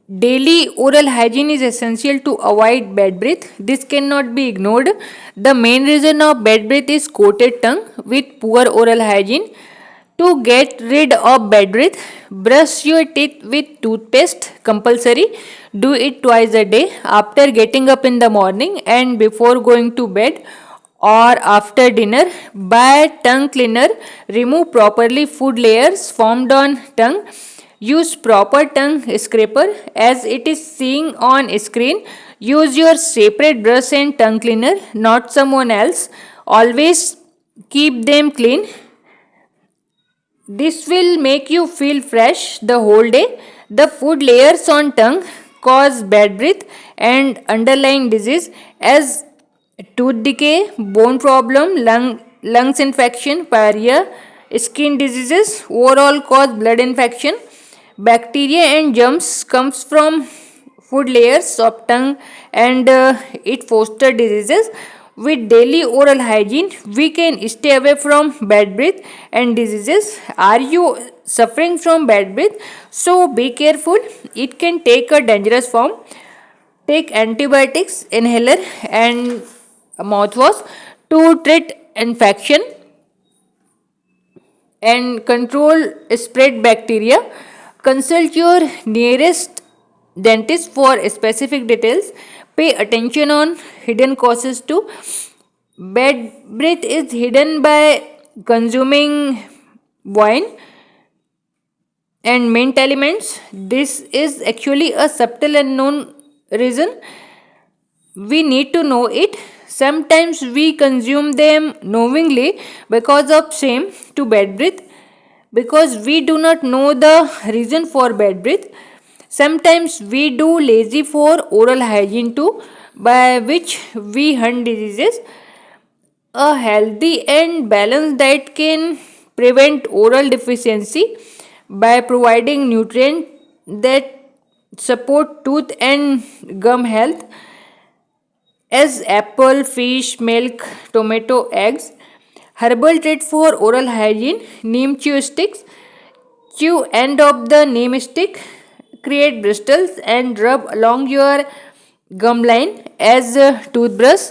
Daily oral hygiene is essential to avoid bad breath. This cannot be ignored. The main reason of bad breath is coated tongue with poor oral hygiene. To get rid of bad breath, brush your teeth with toothpaste compulsory. Do it twice a day after getting up in the morning and before going to bed or after dinner. Buy tongue cleaner. Remove properly food layers formed on tongue. Use proper tongue scraper as it is seen on screen. Use your separate brush and tongue cleaner, not someone else. Always keep them clean. This will make you feel fresh the whole day. The food layers on tongue cause bad breath and underlying disease as tooth decay, bone problem, lungs infection, pyorrhea, skin diseases, overall cause blood infection. Bacteria and germs comes from food layers of tongue and it foster diseases. With daily oral hygiene, we can stay away from bad breath and diseases. Are you suffering from bad breath? So be careful. It can take a dangerous form. Take antibiotics, inhaler, and mouthwash to treat infection and control spread bacteria. Consult your nearest dentist for specific details. Pay attention on hidden causes too. Bad breath is hidden by consuming wine and mint elements. This is actually a subtle and known reason. We need to know it. Sometimes we consume them knowingly because of shame to bad breath, because we do not know the reason for bad breath. Sometimes we do lazy for oral hygiene too, by which we hunt diseases. A healthy and balanced diet can prevent oral deficiency by providing nutrients that support tooth and gum health, as apple, fish, milk, tomato, eggs. Herbal treat for oral hygiene: neem chew sticks. Chew end of the neem stick, create bristles and rub along your gum line as a toothbrush.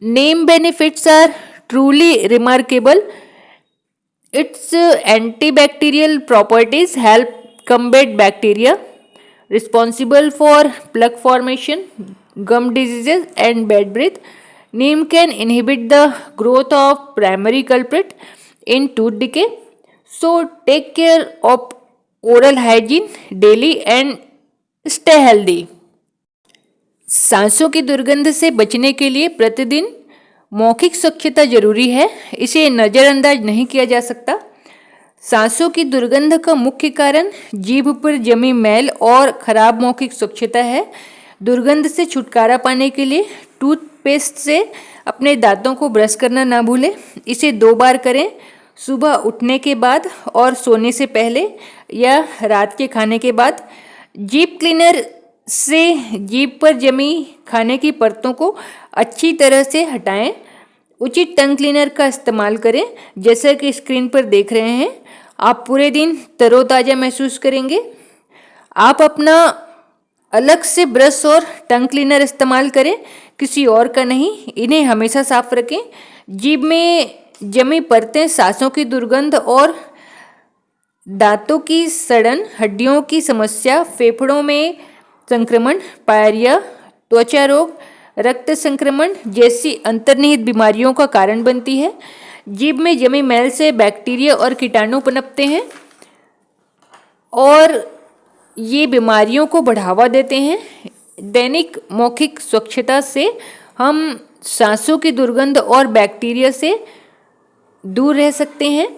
Neem benefits are truly remarkable. Its antibacterial properties help combat bacteria responsible for plaque formation, gum diseases, and bad breath. Neem can inhibit the growth of primary culprit in tooth decay. So take care of oral hygiene daily and stay healthy. सांसों की दुर्गंध से बचने के लिए प्रतिदिन मौखिक स्वच्छता जरूरी है, इसे नज़रअंदाज नहीं किया जा सकता। सांसों की दुर्गंध का मुख्य कारण जीभ पर जमी मैल और खराब मौखिक स्वच्छता है। दुर्गंध से छुटकारा पाने के लिए टूथपेस्ट से अपने दांतों को ब्रश करना ना भूलें। इसे 2 बार करें, सुबह उठने के बाद और सोने से पहले या रात के खाने के बाद। जीभ क्लीनर से जीभ पर जमी खाने की परतों को अच्छी तरह से हटाएं। उचित टंग क्लीनर का इस्तेमाल करें, जैसा कि स्क्रीन पर देख रहे हैं। आप पूरे दिन तरोताज़ा महसूस करेंगे। आप अपना अलग से ब्रश और टंग क्लीनर इस्तेमाल करें, किसी और का नहीं। इन्हें हमेशा साफ रखें। जीभ में जमी परतें सांसों की दुर्गंध और दांतों की सड़न, हड्डियों की समस्या, फेफड़ों में संक्रमण, पायरिया, त्वचा रोग, रक्त संक्रमण जैसी अंतर्निहित बीमारियों का कारण बनती है। जीभ में जमी मैल से बैक्टीरिया और कीटाणु पनपते हैं और ये बीमारियों को बढ़ावा देते हैं। दैनिक मौखिक स्वच्छता से हम सांसों की दुर्गंध और बैक्टीरिया से दूर रह सकते हैं।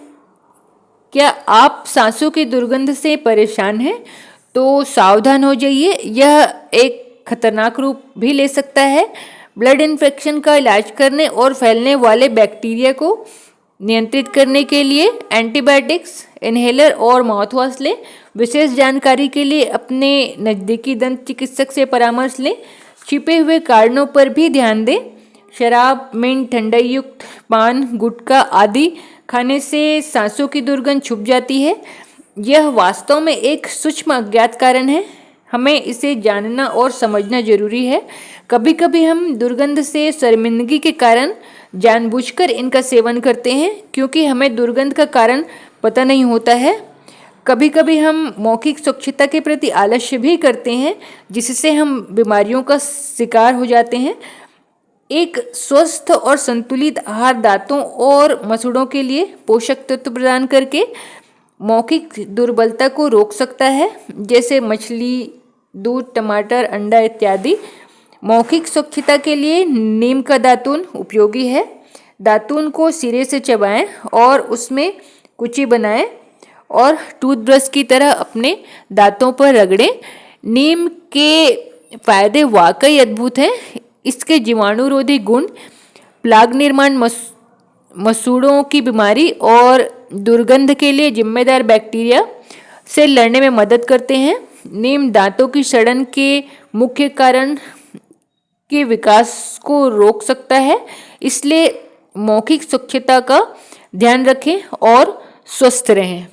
क्या आप सांसों की दुर्गंध से परेशान हैं तो सावधान हो जाइए, यह एक खतरनाक रूप भी ले सकता है। ब्लड इन्फेक्शन का इलाज करने और फैलने वाले बैक्टीरिया को नियंत्रित करने के लिए एंटीबायोटिक्स, इनहेलर और माउथवॉश लें। विशेष जानकारी के लिए अपने नज़दीकी दंत चिकित्सक से परामर्श लें। छिपे हुए कारणों पर भी ध्यान दें। शराब, मिंट, ठंडाई युक्त पान, गुटखा आदि खाने से सांसों की दुर्गंध छुप जाती है। यह वास्तव में एक सूक्ष्म अज्ञात कारण है। हमें इसे जानना और समझना जरूरी है। कभी कभी हम दुर्गंध से शर्मिंदगी के कारण जानबूझकर इनका सेवन करते हैं, क्योंकि हमें दुर्गंध का कारण पता नहीं होता है। कभी कभी हम मौखिक स्वच्छता के प्रति आलस्य भी करते हैं, जिससे हम बीमारियों का शिकार हो जाते हैं। एक स्वस्थ और संतुलित आहार दांतों और मसूड़ों के लिए पोषक तत्व प्रदान करके मौखिक दुर्बलता को रोक सकता है, जैसे मछली, दूध, टमाटर, अंडा इत्यादि। मौखिक स्वच्छता के लिए नीम का दातून उपयोगी है। दातून को सिरे से चबाएं और उसमें कुची बनाएं और टूथब्रश की तरह अपने दांतों पर रगड़ें। नीम के फायदे वाकई अद्भुत हैं। इसके जीवाणुरोधी गुण प्लाग निर्माण, मसूड़ों की बीमारी और दुर्गंध के लिए जिम्मेदार बैक्टीरिया से लड़ने में मदद करते हैं। नीम दांतों की सड़न के मुख्य कारण के विकास को रोक सकता है। इसलिए मौखिक स्वच्छता का ध्यान रखें और स्वस्थ रहें।